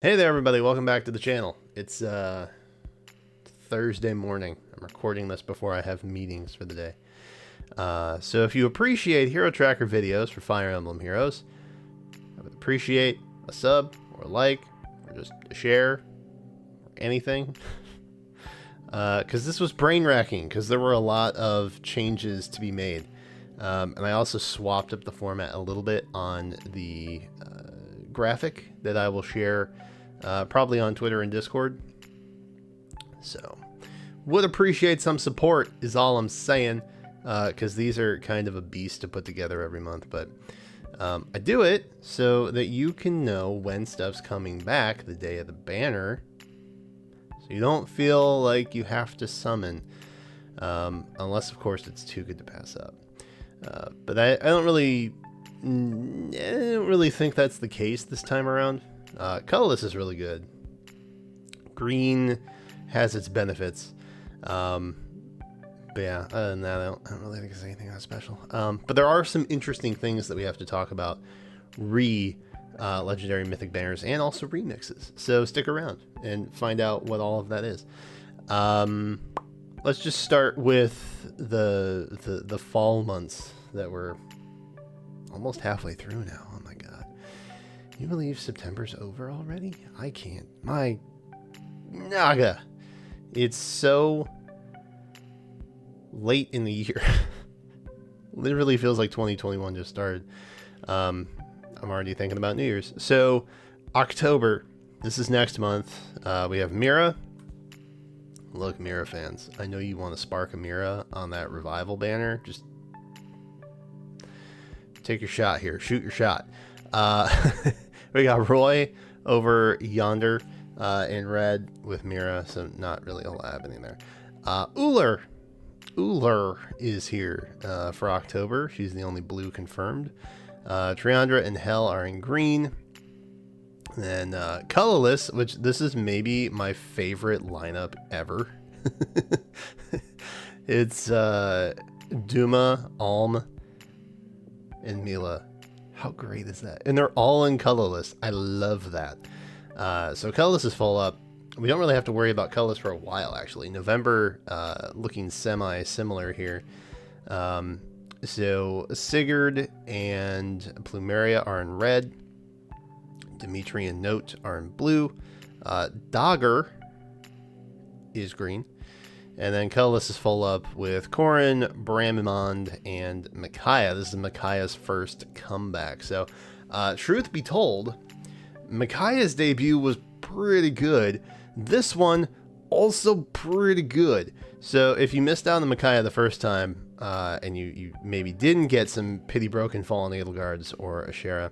Hey there, everybody. Welcome back to the channel. It's Thursday morning. I'm recording this before I have meetings for the day. So if you appreciate Hero Tracker videos for Fire Emblem Heroes, I would appreciate a sub or a like or just a share or anything. Because this was brain-racking because there were a lot of changes to be made. And I also swapped up the format a little bit on the graphic that I will share probably on Twitter and Discord. So would appreciate some support is all I'm saying, because these are kind of a beast to put together every month. But I do it so that you can know when stuff's coming back the day of the banner, so you don't feel like you have to summon, unless of course it's too good to pass up. But I don't really think that's the case this time around. Colorless is really good. Green has its benefits. But yeah, other than that, I don't really think there's anything that special. But there are some interesting things that we have to talk about. Legendary Mythic banners and also remixes. So stick around and find out what all of that is. Let's just start with the fall months that we're almost halfway through now. Oh my god. Can you believe September's over already? I can't. My naga. It's so late in the year. Literally feels like 2021 just started. I'm already thinking about New Year's. So October, this is next month. We have Mira. Look, Mira fans, I know you want to spark a Mira on that revival banner. Just take your shot here. Shoot your shot. We got Roy over yonder in red with Mira, so not really a lot happening there. Uller is here for October. She's the only blue confirmed. Triandra and Hell are in green. And colorless, which this is maybe my favorite lineup ever. It's Duma, Alm, and Mila. How great is that? And they're all in colorless. I love that. So colorless is full up. We don't really have to worry about colorless for a while, actually. November looking semi-similar here. So Sigurd and Plumeria are in red. Dimitri and Note are in blue. Dagger is green. And then colorless is full up with Corrin, Bramimond, and Micaiah. This is Micaiah's first comeback. So, truth be told, Micaiah's debut was pretty good. This one, also pretty good. So, if you missed out on Micaiah the first time, and you maybe didn't get some Pity Broken Fallen Edelgards or Ashera,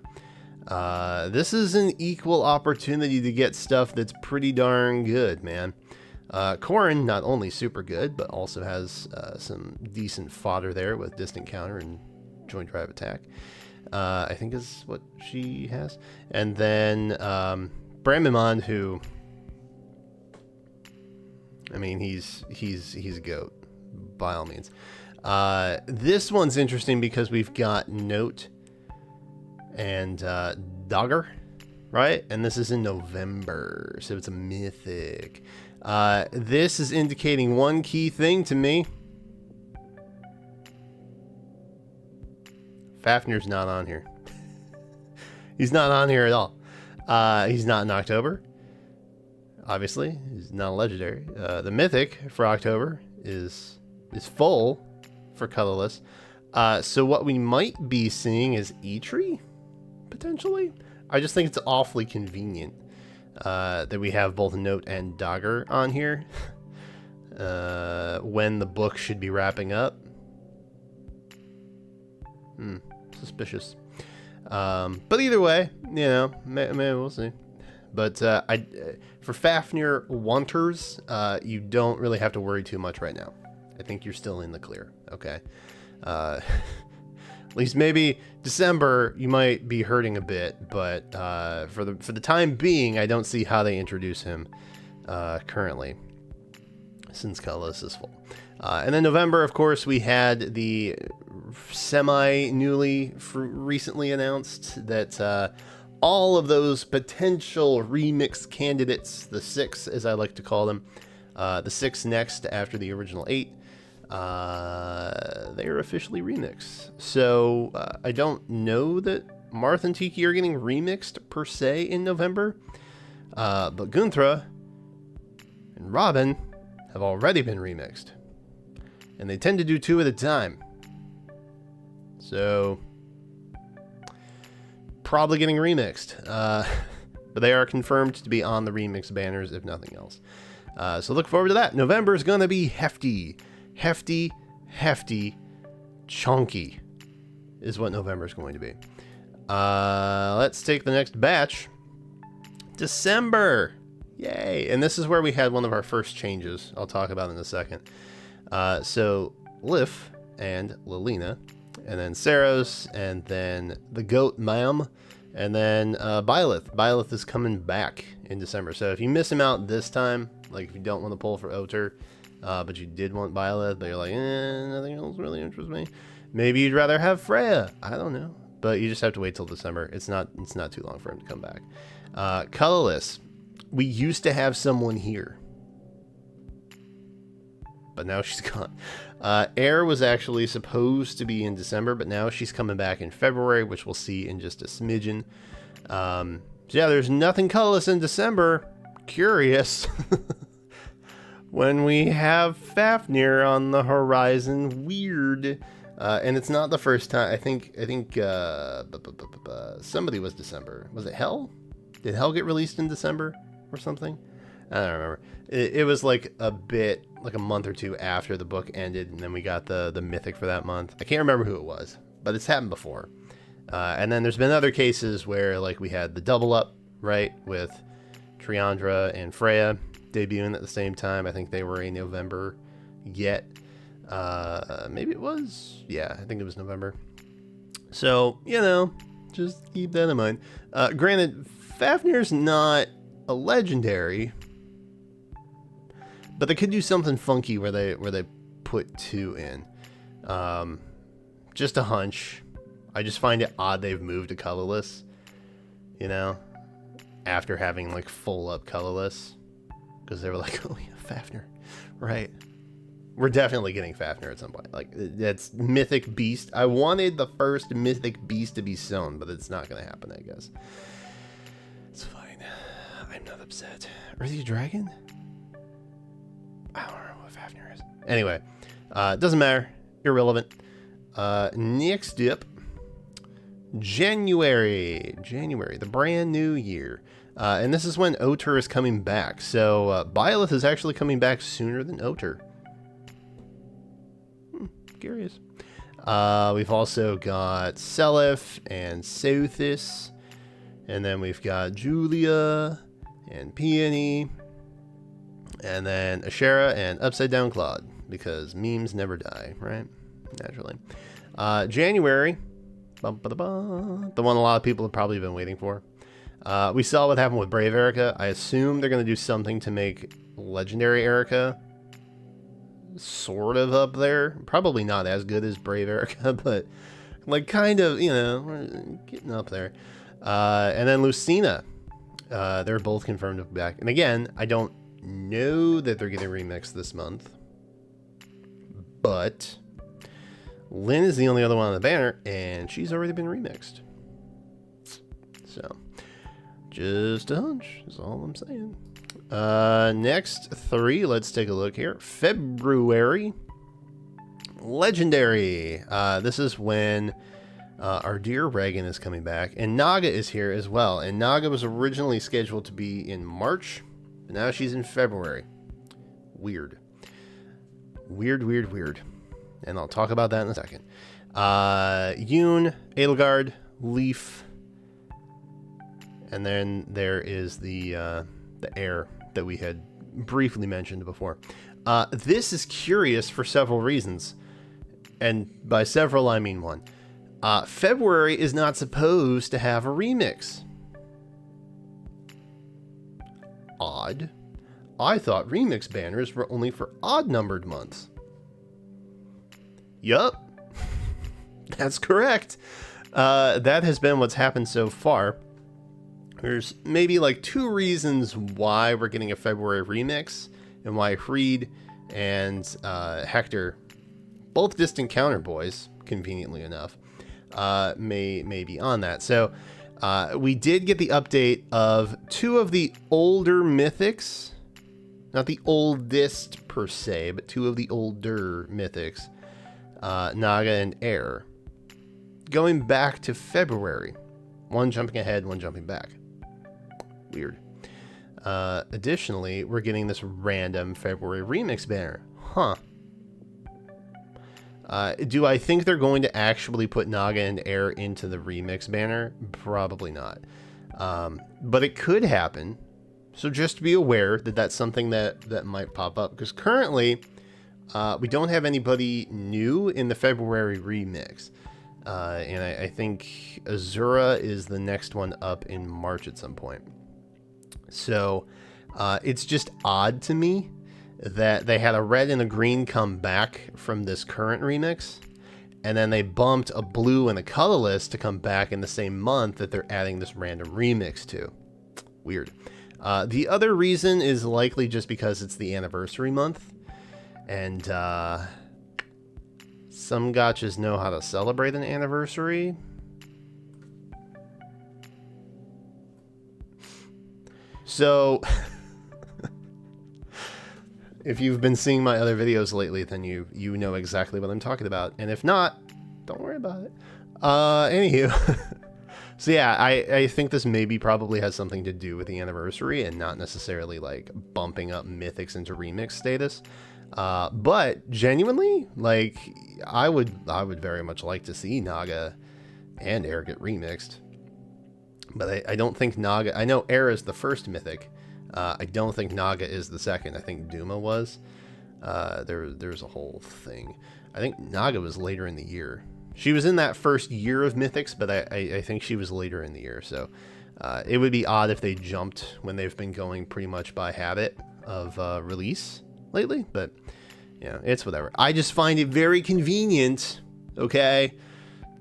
this is an equal opportunity to get stuff that's pretty darn good, man. Corrin, not only super good, but also has some decent fodder there with Distant Counter and Joint Drive Attack. I think is what she has. And then Bramimond, who, I mean, he's a goat, by all means. This one's interesting because we've got Note and Dagger, right? And this is in November, so it's a mythic. This is indicating one key thing to me. Fafnir's not on here. He's not on here at all. He's not in October. Obviously, he's not a legendary. The mythic for October is full for colorless. So what we might be seeing is Eitri, potentially. I just think it's awfully convenient that we have both Note and Dagger on here when the book should be wrapping up. Suspicious. But either way, you know, maybe we'll see. But for Fafnir wanters, you don't really have to worry too much right now. I think you're still in the clear. Okay. At least maybe December you might be hurting a bit, but for the time being, I don't see how they introduce him currently, since colorless is full. And then November, of course, we had the recently announced that all of those potential remix candidates, the 6 as I like to call them, the 6 next after the original 8, they are officially remixed. So I don't know that Marth and Tiki are getting remixed per se in November, but Gunthra and Robin have already been remixed, and they tend to do 2 at a time. So probably getting remixed, but they are confirmed to be on the remix banners if nothing else. So look forward to that. November is going to be hefty, chunky is what November is going to be. Let's take the next batch. December. Yay. And this is where we had one of our first changes. I'll talk about in a second. So Lif and Lilina, and then Saros, and then the goat Mam, and then Byleth. Byleth is coming back in December. So if you miss him out this time, like if you don't want to pull for Oter, but you did want Byleth, but you're like, nothing else really interests me. Maybe you'd rather have Freya. I don't know. But you just have to wait till December. It's not too long for him to come back. Colorless. We used to have someone here, but now she's gone. Air was actually supposed to be in December, but now she's coming back in February, which we'll see in just a smidgen. So yeah, there's nothing colorless in December. Curious. When we have Fafnir on the horizon, weird. And it's not the first time. I think somebody was December. Was it Hell? Did Hell get released in December or something? I don't remember. It was like a month or two after the book ended, and then we got the Mythic for that month. I can't remember who it was, but it's happened before. And then there's been other cases where like we had the double up, right, with Triandra and Freya debuting at the same time. I think they were in November yet. Maybe it was, yeah, I think it was November. So, just keep that in mind. Granted, Fafnir's not a legendary, but they could do something funky where they put 2 in. Just a hunch. I just find it odd they've moved to colorless, after having like full up colorless, because they were like, oh yeah, Fafnir, right? We're definitely getting Fafnir at some point. Like, that's Mythic Beast. I wanted the first Mythic Beast to be sown, but it's not going to happen, I guess. It's fine. I'm not upset. Or is he a dragon? I don't know what Fafnir is. Anyway, it doesn't matter. Irrelevant. Next up, January, the brand new year. And this is when Oter is coming back. So, Byleth is actually coming back sooner than Oter. Curious. We've also got Seliph and Sothis, and then we've got Julia and Peony, and then Ashera and Upside Down Claude, because memes never die, right? Naturally. January, the one a lot of people have probably been waiting for. We saw what happened with Brave Erica. I assume they're going to do something to make Legendary Erica sort of up there. Probably not as good as Brave Erica, but like kind of, we're getting up there. And then Lucina. They're both confirmed to be back. And again, I don't know that they're getting remixed this month, but Lynn is the only other one on the banner, and she's already been remixed. So, just a hunch is all I'm saying. Next 3, let's take a look here. February, Legendary. This is when our dear Reagan is coming back, and Naga is here as well. And Naga was originally scheduled to be in March, but now she's in February. Weird. And I'll talk about that in a second. Yoon, Edelgard, Leaf, and then there is the heir that we had briefly mentioned before. This is curious for several reasons, and by several I mean one. February is not supposed to have a remix. Odd. I thought remix banners were only for odd-numbered months. Yup. That's correct. That has been what's happened so far. There's maybe like 2 reasons why we're getting a February remix, and why Reed and Hector, both distant counter boys, conveniently enough, may be on that. So we did get the update of 2 of the older mythics, not the oldest per se, but 2 of the older mythics, Naga and Air, going back to February. One jumping ahead, one jumping back. Weird. Additionally, we're getting this random February remix banner. Huh. Do I think they're going to actually put Naga and Air into the remix banner? Probably not. But it could happen. So just be aware that that's something that might pop up. Because currently, we don't have anybody new in the February remix. And I think Azura is the next one up in March at some point. So it's just odd to me that they had a red and a green come back from this current remix, and then they bumped a blue and a colorless to come back in the same month that they're adding this random remix to. Weird. The other reason is likely just because it's the anniversary month, and some gachas know how to celebrate an anniversary. So if you've been seeing my other videos lately, then you know exactly what I'm talking about. And if not, don't worry about it. Anywho. So yeah, I think this maybe probably has something to do with the anniversary and not necessarily like bumping up mythics into remix status. But genuinely, like, I would very much like to see Naga and Air get remixed. But I don't think Naga... I know Air is the first mythic. I don't think Naga is the second. I think Duma was. There's a whole thing. I think Naga was later in the year. She was in that first year of mythics, but I think she was later in the year. So it would be odd if they jumped when they've been going pretty much by habit of release lately. But, you know, it's whatever. I just find it very convenient, okay,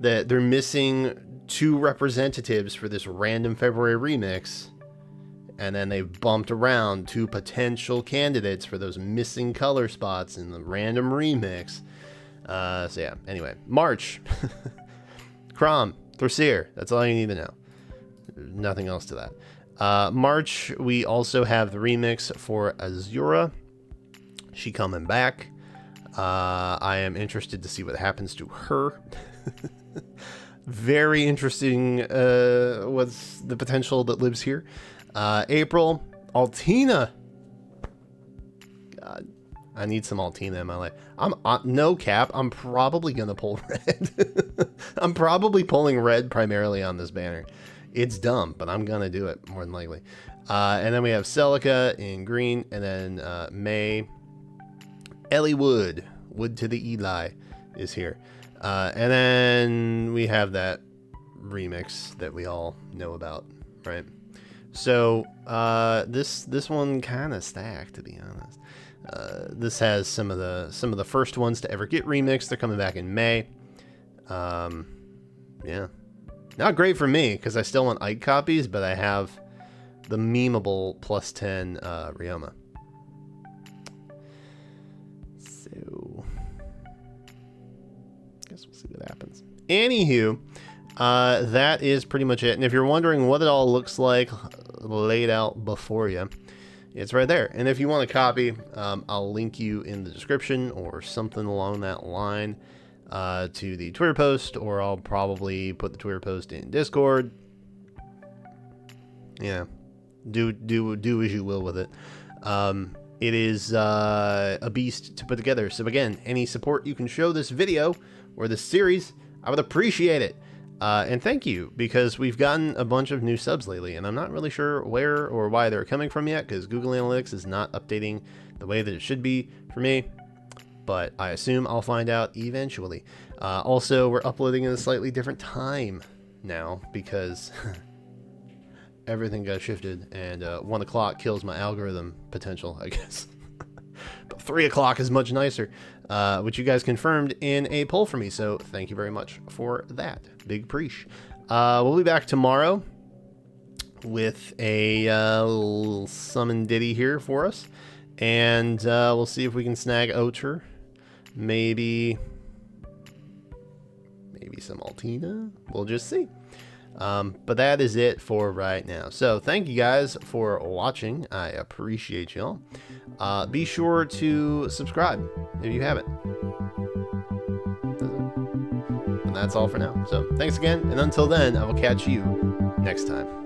that they're missing 2 representatives for this random February remix, and then they've bumped around 2 potential candidates for those missing color spots in the random remix. So yeah, anyway, March. Crom, Thorseer, that's all you need to know. Nothing else to that. March, we also have the remix for Azura. She coming back. I am interested to see what happens to her. Very interesting what's the potential that lives here. April, Altina. God, I need some Altina in my life. I'm no cap, I'm probably gonna pull red. I'm probably pulling red primarily on this banner. It's dumb, but I'm gonna do it more than likely. And then we have Celica in green, and then May. Ellie Wood to the Eli is here. And then we have that remix that we all know about, right? So this one kind of stacked, to be honest. This has some of the first ones to ever get remixed. They're coming back in May. Yeah, not great for me because I still want Ike copies, but I have the memeable +10 Ryoma. So guess we'll see what happens. Anywho, that is pretty much it. And if you're wondering what it all looks like laid out before you, it's right there. And if you want a copy, I'll link you in the description or something along that line to the Twitter post, or I'll probably put the Twitter post in Discord. Yeah, do as you will with it. It is a beast to put together. So again, any support you can show this video or this series, I would appreciate it. And thank you, because we've gotten a bunch of new subs lately, and I'm not really sure where or why they're coming from yet, because Google Analytics is not updating the way that it should be for me, but I assume I'll find out eventually. Also, we're uploading in a slightly different time now, because everything got shifted, and 1 o'clock kills my algorithm potential, I guess. But 3 o'clock is much nicer, which you guys confirmed in a poll for me, so thank you very much for that. Big preach. We'll be back tomorrow with a little summon ditty here for us. And we'll see if we can snag Ocher. Maybe some Altina. We'll just see. But that is it for right now. So thank you guys for watching. I appreciate y'all. Be sure to subscribe if you haven't. And that's all for now. So thanks again. And until then, I will catch you next time.